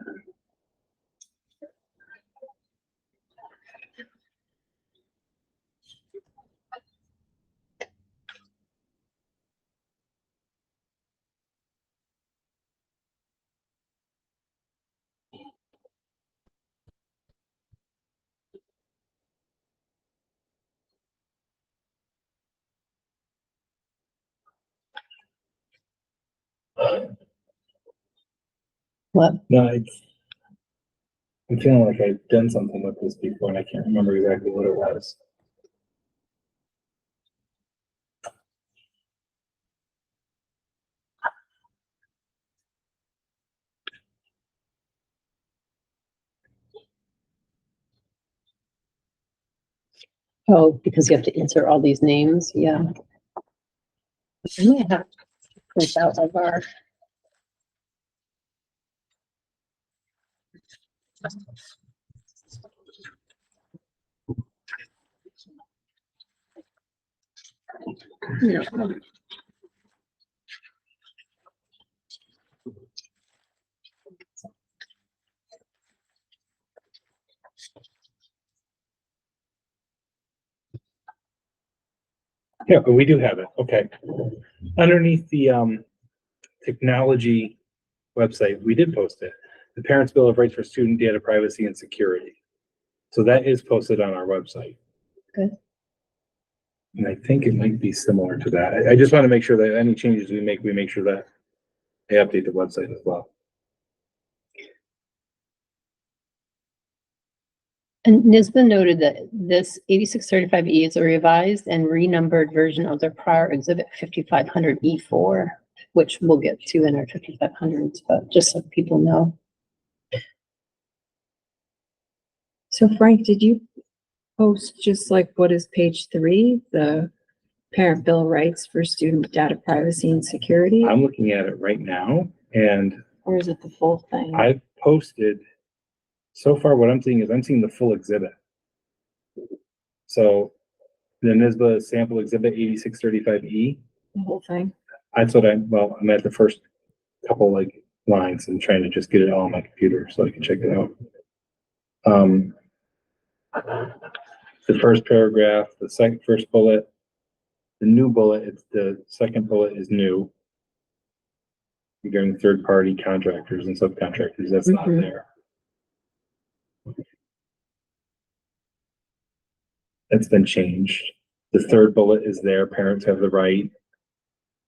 What? No, it's, I'm feeling like I've done something with this before and I can't remember exactly what it was. Oh, because you have to insert all these names, yeah. I may have to print out of our. No. Yeah, but we do have it. Okay. Underneath the technology website, we did post it. The Parents' Bill of Rights for Student Data Privacy and Security. So that is posted on our website. Good. And I think it might be similar to that. I just want to make sure that any changes we make sure that they update the website as well. And NISBA noted that this 8635E is a revised and renumbered version of their prior exhibit 5500E4, which we'll get to in our 5500s, but just so people know. So Frank, did you post just like what is page 3, the Parent Bill of Rights for Student Data Privacy and Security? I'm looking at it right now and Or is it the full thing? I've posted, so far what I'm seeing is I'm seeing the full exhibit. So the NISBA sample exhibit 8635E, The whole thing? that's what I'm at the first couple like lines and trying to just get it all on my computer so I can check it out. The first paragraph, the first bullet, the new bullet, it's the second bullet is new. Regarding third-party contractors and subcontractors, that's not Mhm. there. That's been changed. The third bullet is there, parents have the right.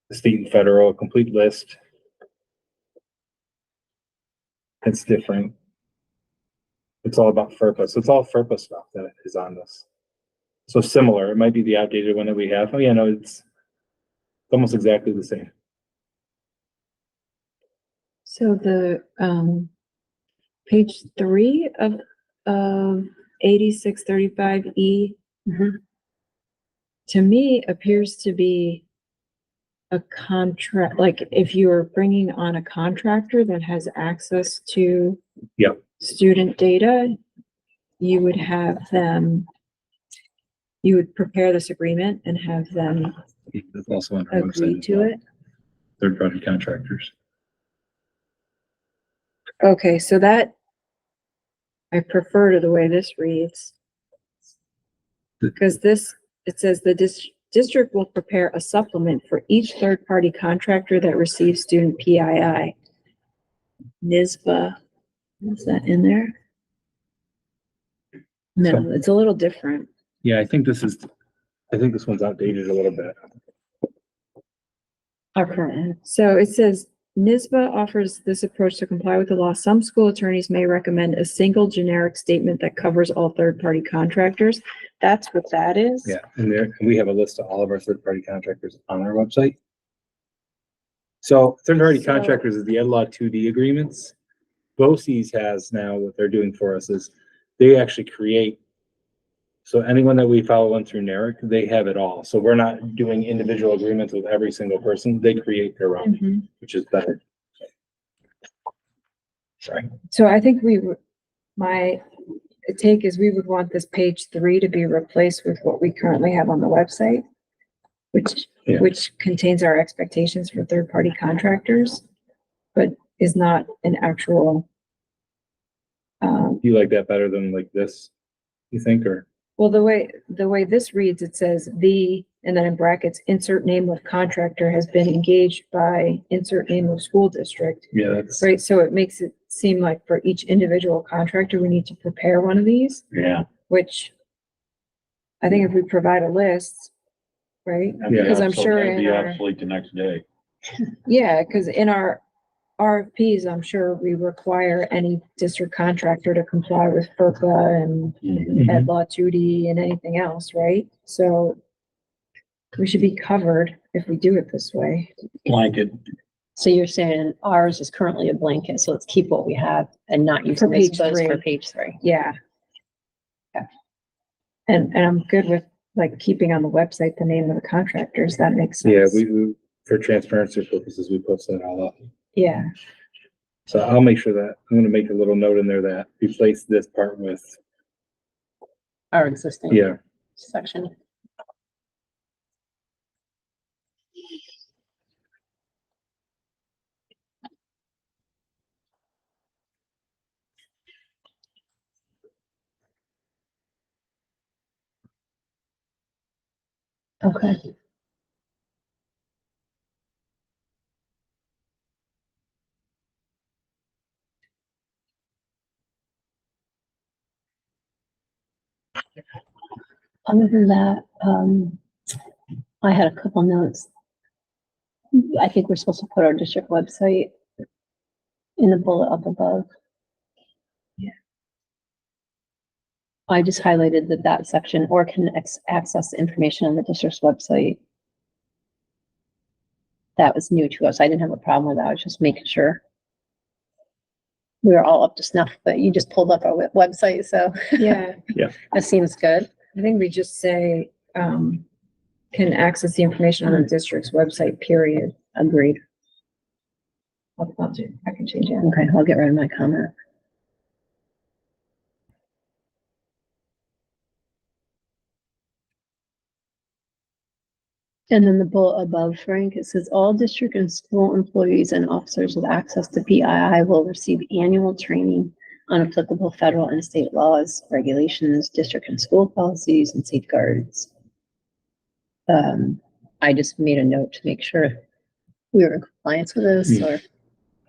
The state and federal, a complete list. It's different. It's all about FERPA, so it's all FERPA stuff that is on this. So similar, it might be the outdated one that we have. Oh yeah, no, it's almost exactly the same. So the, page 3 of 8635E, Mhm. to me appears to be a contract, like if you're bringing on a contractor that has access to Yep. student data, you would have them, you would prepare this agreement and have them That's also on our agree website as to well. it. Third-party contractors. Okay, so that I prefer to the way this reads. Because this, it says the district will prepare a supplement for each third-party contractor that receives student PII. NISBA, is that in there? No, it's a little different. Yeah, I think this one's outdated a little bit. Our current. So it says NISBA offers this approach to comply with the law. Some school attorneys may recommend a single generic statement that covers all third-party contractors. That's what that is. Yeah, and there, we have a list of all of our third-party contractors on our website. So third-party So- contractors is the EdLaw 2D agreements. BOCES has now, what they're doing for us is they actually create. So anyone that we follow on through NARIC, they have it all. So we're not doing individual agreements with every single person. They create their own, Mhm. which is better. Sorry. So I think my take is we would want this page 3 to be replaced with what we currently have on the website, Yeah. which contains our expectations for third-party contractors, but is not an actual, Do you like that better than like this, you think, or? well, the way this reads, it says and then in brackets, insert name of contractor has been engaged by insert name of school district, Yeah, that's, right? So it makes it seem like for each individual contractor, we need to prepare one of these, Yeah. which I think if we provide a list, right? That'd be Because I'm obsolete- sure that'd in be our, obsolete the next day. yeah, because in our RFPs, I'm sure we require any district contractor to comply with FERPA and Ed Law 2D and anything else, right? So we should be covered if we do it this way. Blanket. So you're saying ours is currently a blanket, so let's keep what we have and not use For them as page buzz for 3. page 3. Yeah. Okay. And I'm good with like keeping on the website the name of the contractors. That makes sense. Yeah, we, for transparency purposes, we post that all up. Yeah, So I'll make sure that, I'm gonna make a little note in there that replace this part with, Our existing yeah, section. Okay. Other than that, I had a couple notes. I think we're supposed to put our district website in the bullet up above. Yeah. I just highlighted that section or can access the information on the district's website. That was new to us. I didn't have a problem with that. I was just making sure we were all up to snuff, but you just pulled up our website, so yeah. that seems good. I think we just say, can access the information on the district's website, period. Agreed. I can change it. Okay, I'll get rid of my comment. And then the bullet above, Frank, it says all district and school employees and officers with access to PII will receive annual training on applicable federal and state laws, regulations, district and school policies, and safeguards. I just made a note to make sure we were in compliance with this, or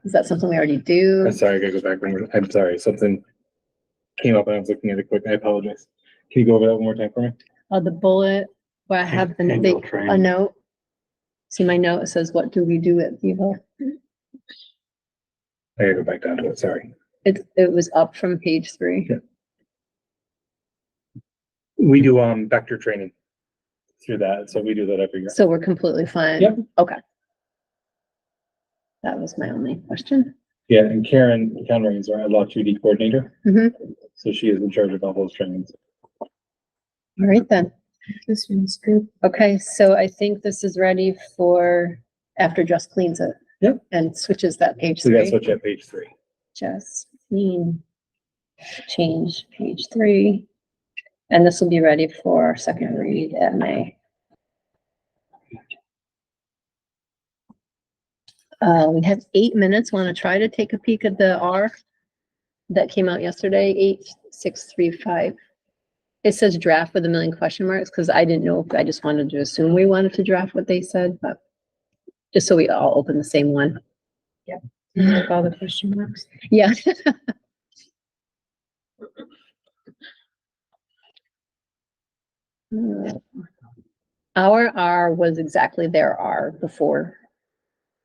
is that something we already do? I'm sorry, I gotta go back one more, I'm sorry, something came up and I was looking at it quick, I apologize. Can you go over that one more time for me? The bullet where I have Annual a training. note. See my note, it says, what do we do at Vivo? I gotta go back down to it, sorry. It was up from page 3. Yeah. We do, vector training through that, so we do that every year. So we're completely fine? Yep. Okay. That was my only question. Yeah, and Karen Conroy is our Law 2D coordinator. Mhm. So she is in charge of all those trainings. All right then. This one's good. Okay, so I think this is ready for after Just cleans it. Yep. And switches that page So we gotta 3. switch at page 3. Just clean, change page 3. And this will be ready for our second read at May. We have 8 minutes. Want to try to take a peek at the R that came out yesterday, 8635. It says draft with a million question marks because I didn't know if I just wanted to assume we wanted to draft what they said, but just so we all open the same one. Like all the question marks. Yeah. Our R was exactly their R before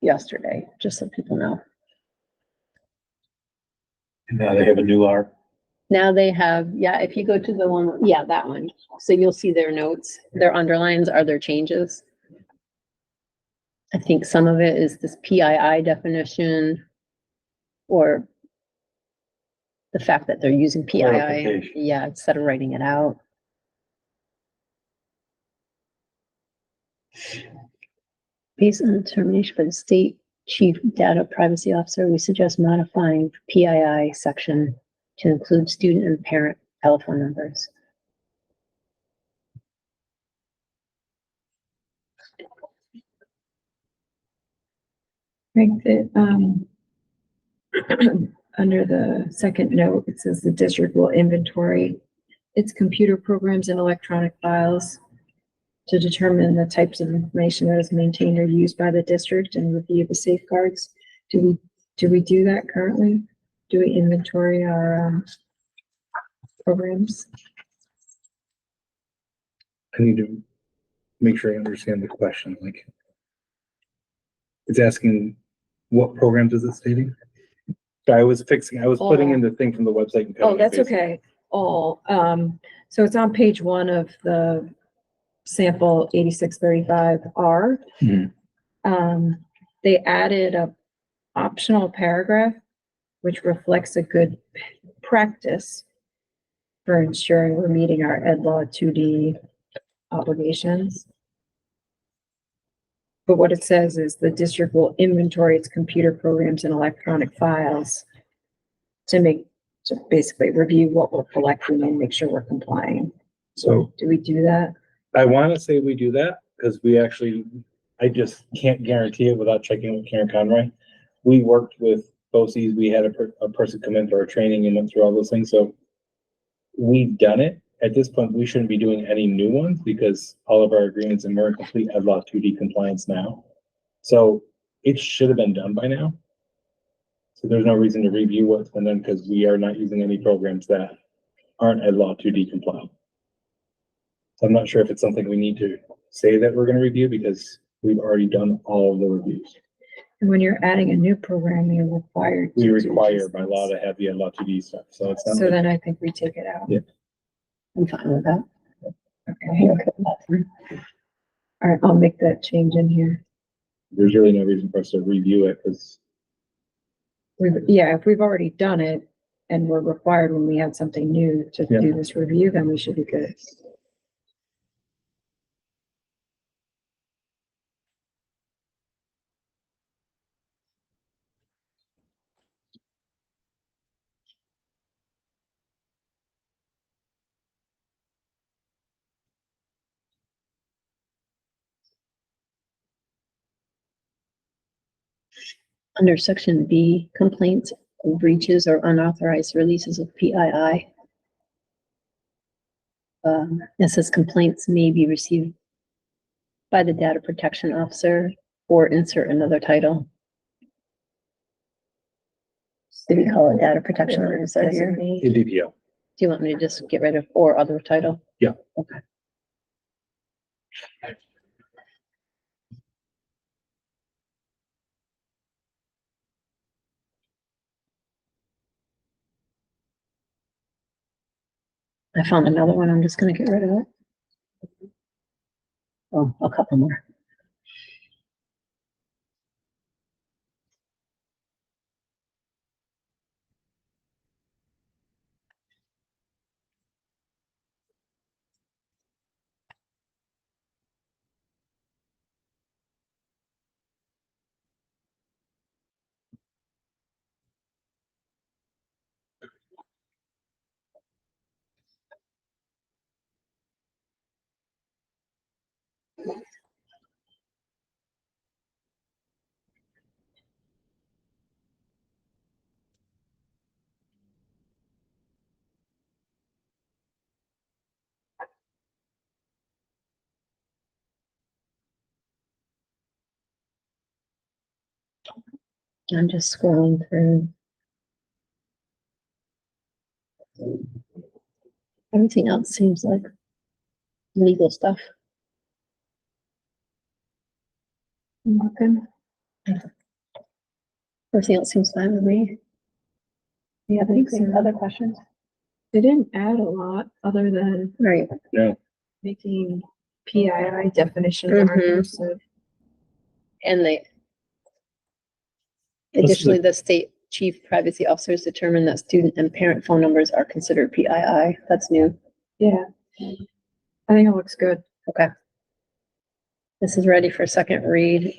yesterday, just so people know. And now they have a new R. Now they have, yeah, if you go to the one, yeah, that one. So you'll see their notes, their underlines are their changes. I think some of it is this PII definition or the fact that they're using PII, Clarification. yeah, instead of writing it out. Based on the determination by the state chief data privacy officer, we suggest modifying PII section to include student and parent telephone numbers. Right, under the second note, it says the district will inventory its computer programs and electronic files to determine the types of information that is maintained or used by the district and review the safeguards. Do we do that currently? Do we inventory our, programs? I need to make sure I understand the question, like. It's asking What programs is it stating? I was putting in the thing from the website. And Oh, cutting and that's pasting. okay. All, so it's on page 1 of the sample 8635R. Mhm. They added a optional paragraph which reflects a good practice for ensuring we're meeting our Ed Law 2D obligations. But what it says is the district will inventory its computer programs and electronic files to basically review what we're collecting and make sure we're complying. So Do we do that? I want to say we do that because I just can't guarantee it without checking with Karen Conroy. We worked with BOCES. We had a person come in for our training and went through all those things. So we've done it. At this point, we shouldn't be doing any new ones because all of our agreements and we're in complete Ed Law 2D compliance now. So it should have been done by now. So there's no reason to review what's been done because we are not using any programs that aren't Ed Law 2D compliant. So I'm not sure if it's something we need to say that we're going to review because we've already done all of the reviews. And when you're adding a new program, you're required. We to do require these by law things. to have the Ed Law 2D stuff. So it's not. So like- then I think we take it out. Yeah. I'm fine with that. Okay. All right, I'll make that change in here. There's really no reason for us to review it because Yeah, if we've already done it and we're required when we have something new to Yeah. do this review, then we should be good. Under section B, complaints, breaches or unauthorized releases of PII. It says complaints may be received by the data protection officer or insert another title. Did we call it data protection officer here? Do in DPO. you want me to just get rid of or other title? Yeah. Okay. I found another one. I'm just gonna get rid of it. Oh, a couple more. I'm just scrolling through. Everything else seems like legal stuff. Okay. Everything else seems fine with me. Do you have anything, other questions? They didn't add a lot other than Right. making PII definition more Mhm. inclusive. And This is additionally, the state chief privacy officers determine that student and parent phone numbers are considered PII. That's new. Yeah. I think it looks good. Okay. This is ready for a second read.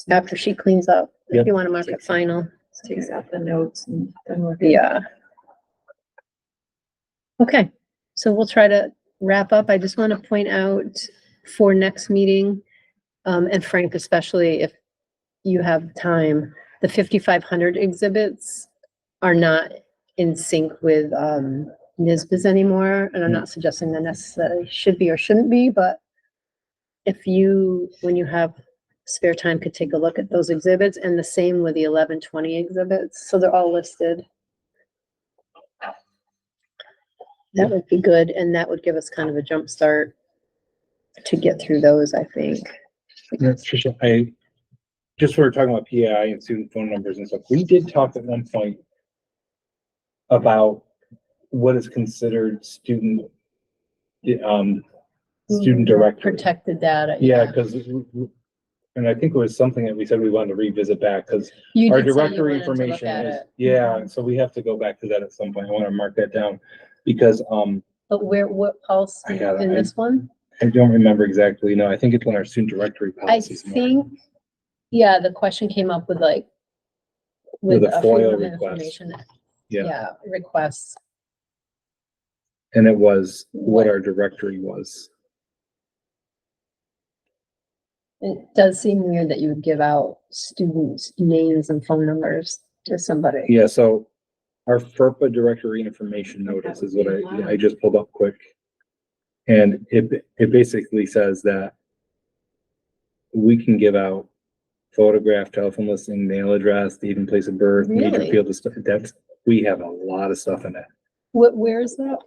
After she cleans up, if Yep. you want to mark it final. Takes out the notes and then we're good. Yeah. Okay, so we'll try to wrap up. I just want to point out for next meeting, and Frank, especially if you have time, the 5,500 exhibits are not in sync with, NISBA's anymore, and I'm not suggesting that necessarily should be or shouldn't be, but if you, when you have spare time, could take a look at those exhibits, and the same with the 1120 exhibits, so they're all listed. That would be good, and that would give us kind of a jump start to get through those, I think. Yeah, Tricia, just when we're talking about PAI and student phone numbers and stuff, we did talk at one point about what is considered student directory. Protected data. Yeah, because, and I think it was something that we said we wanted to revisit back, because You our did say you directory wanted to look information at is, it. yeah, so we have to go back to that at some point. I want to mark that down. Because, But what policy I got it. in this one? I don't remember exactly, no, I think it's on our student directory I policies. think, yeah, the question came up with like. With a a FOIL freedom of request. information. Yeah, Yeah, requests. and it was what our directory was. It does seem weird that you would give out students' names and phone numbers to somebody. Yeah, so our FERPA directory information notice is what I just pulled up quick. And it basically says that we can give out photograph, telephone listing, mail address, date and place of birth, major Really? field of stuff. We have a lot of stuff in it. Where is that?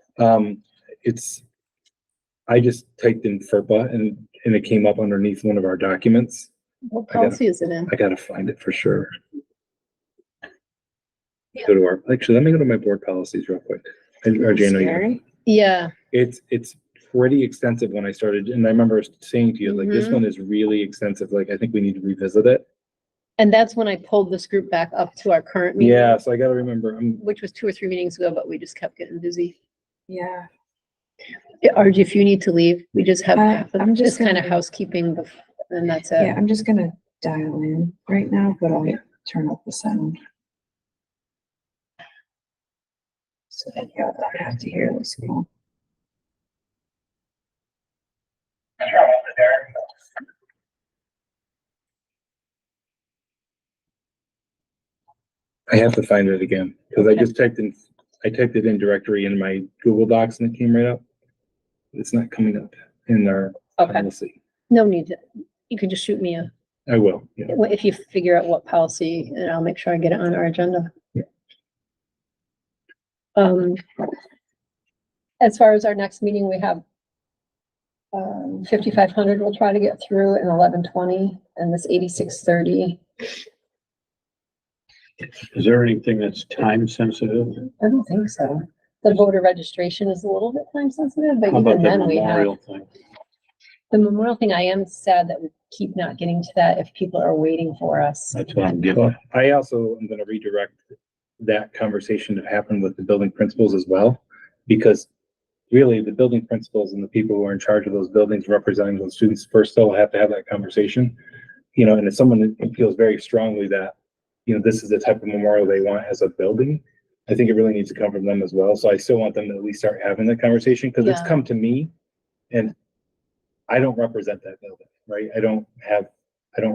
I just typed in FERPA and it came up underneath one of our documents. What I gotta- policy is it in? I gotta find it for sure. Go to let me go to my board policies real quick. RJ, I know you- Scary. Yeah, It's pretty extensive when I started, and I remember saying to you, like, this Mhm. one is really extensive, like, I think we need to revisit it. and that's when I pulled this group back up to our current meeting. Yeah, so I gotta remember, Which was 2 or 3 meetings ago, but we just kept getting busy. Yeah. Yeah, RG, if you need to leave, we just have I'm just just kind of gonna- housekeeping and that's Yeah, it. I'm just gonna dial in right now, but I'll turn up the sound. So that y'all don't have to hear this call. I have to find it again, because I just typed it in directory in my Google Docs and it came right up. It's not coming up in our Okay, policy. no need to, you can just shoot me I will, yeah. if you figure out what policy, and I'll make sure I get it on our agenda. Yeah. As far as our next meeting, we have 5,500 we'll try to get through, and 1120, and this 8630. Is there anything that's time sensitive? I don't think so. The voter registration is a little bit time sensitive, but How about even the then we have memorial thing? the memorial thing. I am sad that we keep not getting to that if people are waiting for us. That's what I'm getting. Well, I also am gonna redirect that conversation to happen with the building principals as well, because really the building principals and the people who are in charge of those buildings representing those students first still have to have that conversation. And if someone that feels very strongly that, this is the type of memorial they want as a building, I think it really needs to come from them as well. So I still want them to at least start having that conversation, because it's Yeah. come to me and I don't represent that building, right? I don't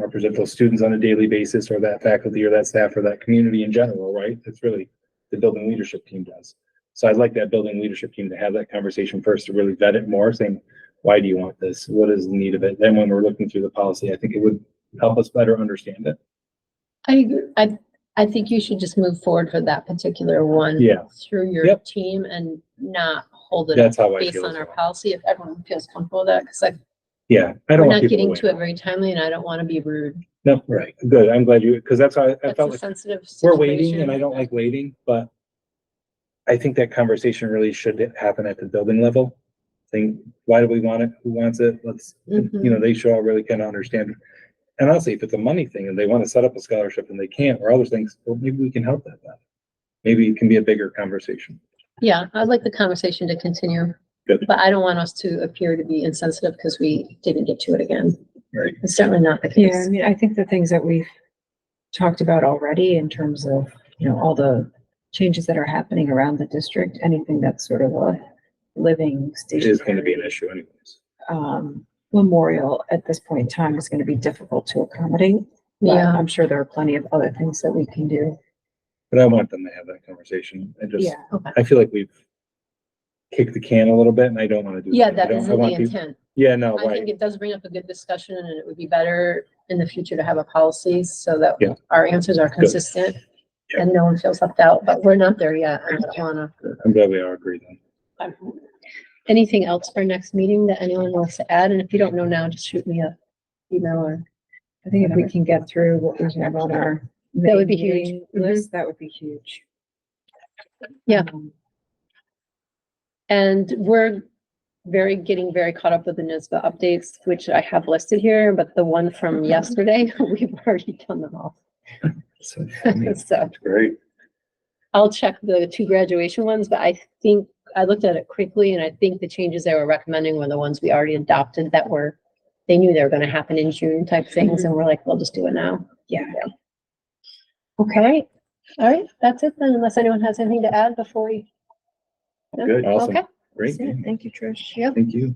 represent those students on a daily basis, or that faculty or that staff or that community in general, right? It's really the building leadership team does. So I'd like that building leadership team to have that conversation first, to really vet it more, saying, why do you want this? What is the need of it? Then when we're looking through the policy, I think it would help us better understand it. I agree. I think you should just move forward for that particular one. Yeah. Through your Yep. team and not hold it up That's how I based feel on as our well. policy, if everyone feels comfortable with that, because Yeah, I we're don't want not people getting waiting. to it very timely, and I don't want to be rude. No, right, good. I'm glad because that's how I It's felt a like sensitive we're waiting, and I situation. don't like waiting, but I think that conversation really should happen at the building level. Think, why do we want it? Who wants it? Let's, Mhm. they should all really kind of understand. And honestly, if it's a money thing and they want to set up a scholarship and they can't, or other things, well, maybe we can help that then. Maybe it can be a bigger conversation. Yeah, I'd like the conversation to continue, Good. but I don't want us to appear to be insensitive because we didn't get to it again. Right. It's certainly not the Yeah, I case. mean, I think the things that we've talked about already in terms of, all the changes that are happening around the district, anything that's sort of a living It is going to be an stationary, issue anyways. memorial at this point in time is gonna be difficult to accommodate. But Yeah. I'm sure there are plenty of other things that we can do. But I want them to have that conversation. Yeah. I feel like we've kicked the can a little bit and I don't want to do that. Yeah, I that don't- I isn't the want people- intent. Yeah, no, I think right. it does bring up a good discussion, and it would be better in the future to have a policy so that Yeah. our answers are consistent Yeah. and no one feels left out, but we're not there yet. I don't wanna. I'm glad we all agree then. Anything else for next meeting that anyone wants to add? And if you don't know now, just shoot me a email or. I think if we can get through what we have on our. That would be May huge. meeting List, that would be huge. Yeah. Um, And we're getting very caught up with the NISBA updates, which I have listed here, but the one from yesterday, we've already done them all. So, So Great. I'll check the 2 graduation ones, but I think I looked at it quickly and I think the changes they were recommending were the ones we already adopted that were, they knew they were gonna happen in June type things, and we're like, we'll just do it now. Yeah. Okay, all right, that's it then, unless anyone has anything to add before we. No? Good. Awesome. Okay. Great. That's it. Thank you, Trish. Yep. Thank you.